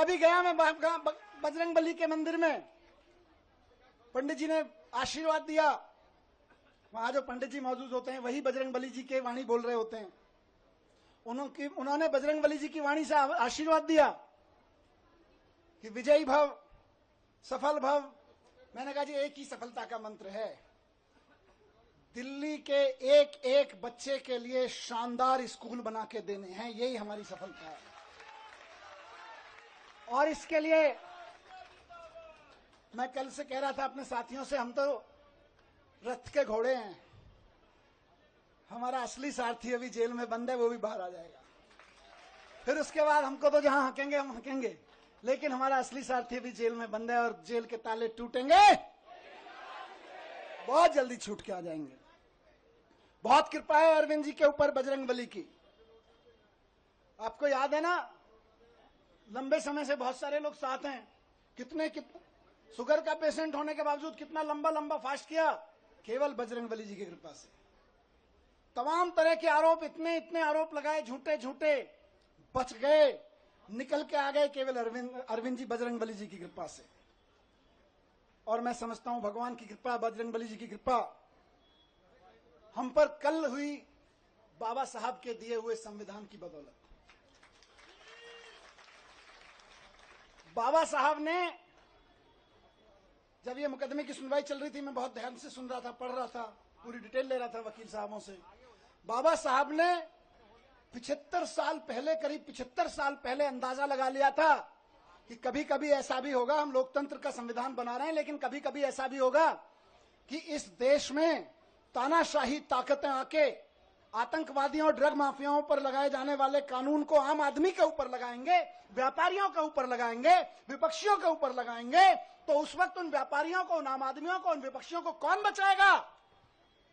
अभी गया मैं बजरंग बली के मंदिर में, पंडित जी ने आशीर्वाद दिया। वहां जो पंडित जी मौजूद होते हैं वही बजरंग बली जी के वाणी बोल रहे होते हैं। उन्होंने बजरंग बली जी की वाणी से आशीर्वाद दिया कि विजयी भव, सफल भव। मैंने कहा जी एक ही सफलता का मंत्र है, दिल्ली के एक एक बच्चे के लिए शानदार स्कूल बना के देने हैं, यही हमारी सफलता है। और इसके लिए मैं कल से कह रहा था अपने साथियों से, हम तो रथ के घोड़े हैं, हमारा असली सारथी अभी जेल में बंद है, वो भी बाहर आ जाएगा। फिर उसके बाद हमको तो जहां हकेंगे हम हकेंगे, लेकिन हमारा असली सारथी अभी जेल में बंद है और जेल के ताले टूटेंगे, बहुत जल्दी छूट के आ जाएंगे। बहुत कृपा है अरविंद जी के ऊपर बजरंग बली की। आपको याद है ना, लंबे समय से बहुत सारे लोग साथ हैं, कितने शुगर का पेशेंट होने के बावजूद कितना लंबा लंबा फास्ट किया, केवल बजरंग बली जी की कृपा से। तमाम तरह के आरोप, इतने इतने आरोप लगाए झूठे झूठे, बच गए, निकल के आ गए, केवल अरविंद जी बजरंग बली जी की कृपा से। और मैं समझता हूं भगवान की कृपा, बजरंग बली जी की कृपा हम पर कल हुई बाबा साहब के दिए हुए संविधान की बदौलत। बाबा साहब ने, जब ये मुकदमे की सुनवाई चल रही थी, मैं बहुत ध्यान से सुन रहा था, पढ़ रहा था, पूरी डिटेल ले रहा था वकील साहबों से। बाबा साहब ने 75 साल पहले, करीब 75 साल पहले अंदाजा लगा लिया था कि कभी कभी ऐसा भी होगा, हम लोकतंत्र का संविधान बना रहे हैं, लेकिन कभी कभी ऐसा भी होगा कि इस देश में तानाशाही ताकतें आके आतंकवादियों और ड्रग माफियाओं पर लगाए जाने वाले कानून को आम आदमी के ऊपर लगाएंगे, व्यापारियों के ऊपर लगाएंगे, विपक्षियों के ऊपर लगाएंगे। तो उस वक्त उन व्यापारियों को, उन आम आदमियों को, उन विपक्षियों को कौन बचाएगा?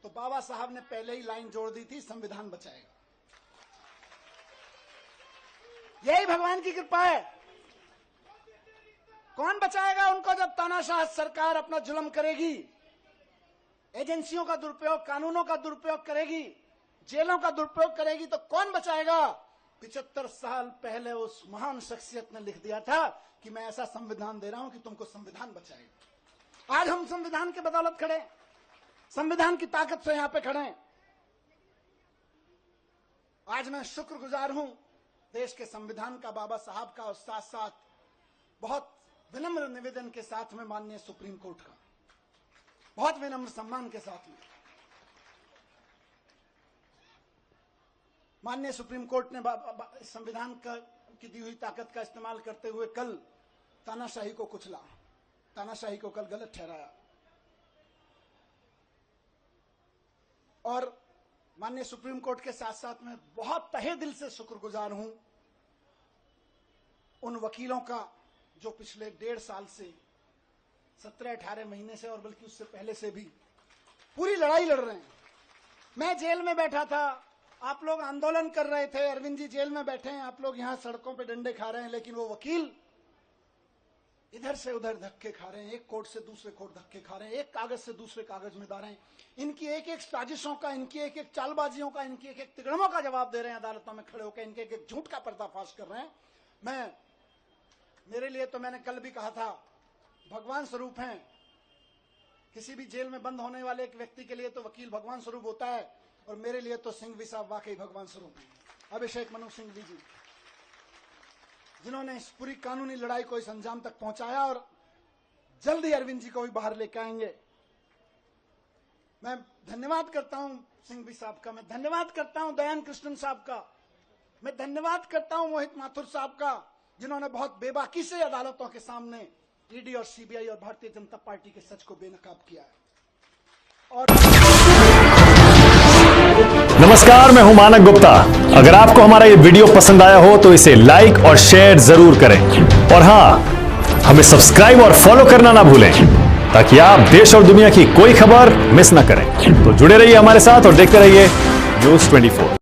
तो बाबा साहब ने पहले ही लाइन जोड़ दी थी, संविधान बचाएगा। यही भगवान की कृपा है। कौन बचाएगा उनको जब तानाशाह सरकार अपना जुल्म करेगी, एजेंसियों का दुरुपयोग, कानूनों का दुरुपयोग करेगी, जेलों का दुरुपयोग करेगी, तो कौन बचाएगा? 75 साल पहले उस महान शख्सियत ने लिख दिया था कि मैं ऐसा संविधान दे रहा हूं कि तुमको संविधान बचाएगा। आज हम संविधान के बदौलत खड़े, संविधान की ताकत से यहां पे खड़े हैं। आज मैं शुक्रगुजार हूं देश के संविधान का, बाबा साहब का, और साथ साथ बहुत विनम्र निवेदन के साथ में माननीय सुप्रीम कोर्ट का, बहुत विनम्र सम्मान के साथ में माननीय सुप्रीम कोर्ट ने संविधान की दी हुई ताकत का इस्तेमाल करते हुए कल तानाशाही को कुचला, तानाशाही को कल गलत ठहराया। और माननीय सुप्रीम कोर्ट के साथ साथ में बहुत तहे दिल से शुक्रगुजार हूं उन वकीलों का जो पिछले 1.5 साल से, 17-18 महीने से, और बल्कि उससे पहले से भी पूरी लड़ाई लड़ रहे हैं। मैं जेल में बैठा था, आप लोग आंदोलन कर रहे थे, अरविंद जी जेल में बैठे हैं, आप लोग यहां सड़कों पे डंडे खा रहे हैं, लेकिन वो वकील इधर से उधर धक्के खा रहे हैं, एक कोर्ट से दूसरे कोर्ट धक्के खा रहे हैं, एक कागज से दूसरे कागज में जा रहे हैं। इनकी एक एक साजिशों का, इनकी एक एक चालबाजियों का, इनकी एक एक तिगड़मों का जवाब दे रहे हैं अदालतों में खड़े होकर, इनके एक एक झूठ का पर्दाफाश कर रहे हैं। मेरे लिए तो मैंने कल भी कहा था, भगवान स्वरूप हैं। किसी भी जेल में बंद होने वाले एक व्यक्ति के लिए तो वकील भगवान स्वरूप होता है, और मेरे लिए तो सिंघवी साहब वाकई भगवान स्वरूप हैं। अभिषेक मनु सिंघवी जी, जिन्होंने इस पूरी कानूनी लड़ाई को इस अंजाम तक पहुंचाया, और जल्दी अरविंद जी को भी बाहर लेकर आएंगे। मैं धन्यवाद करता हूं सिंघवी साहब का, मैं धन्यवाद करता हूं दयान कृष्णन साहब का, मैं धन्यवाद करता हूं मोहित माथुर साहब का, जिन्होंने बहुत बेबाकी से अदालतों के सामने ईडी और सीबीआई और भारतीय जनता पार्टी के सच को बेनकाब किया है। और नमस्कार, मैं हूं मानक गुप्ता। अगर आपको हमारा ये वीडियो पसंद आया हो तो इसे लाइक और शेयर जरूर करें, और हां, हमें सब्सक्राइब और फॉलो करना ना भूलें, ताकि आप देश और दुनिया की कोई खबर मिस ना करें। तो जुड़े रहिए हमारे साथ और देखते रहिए न्यूज़ 24।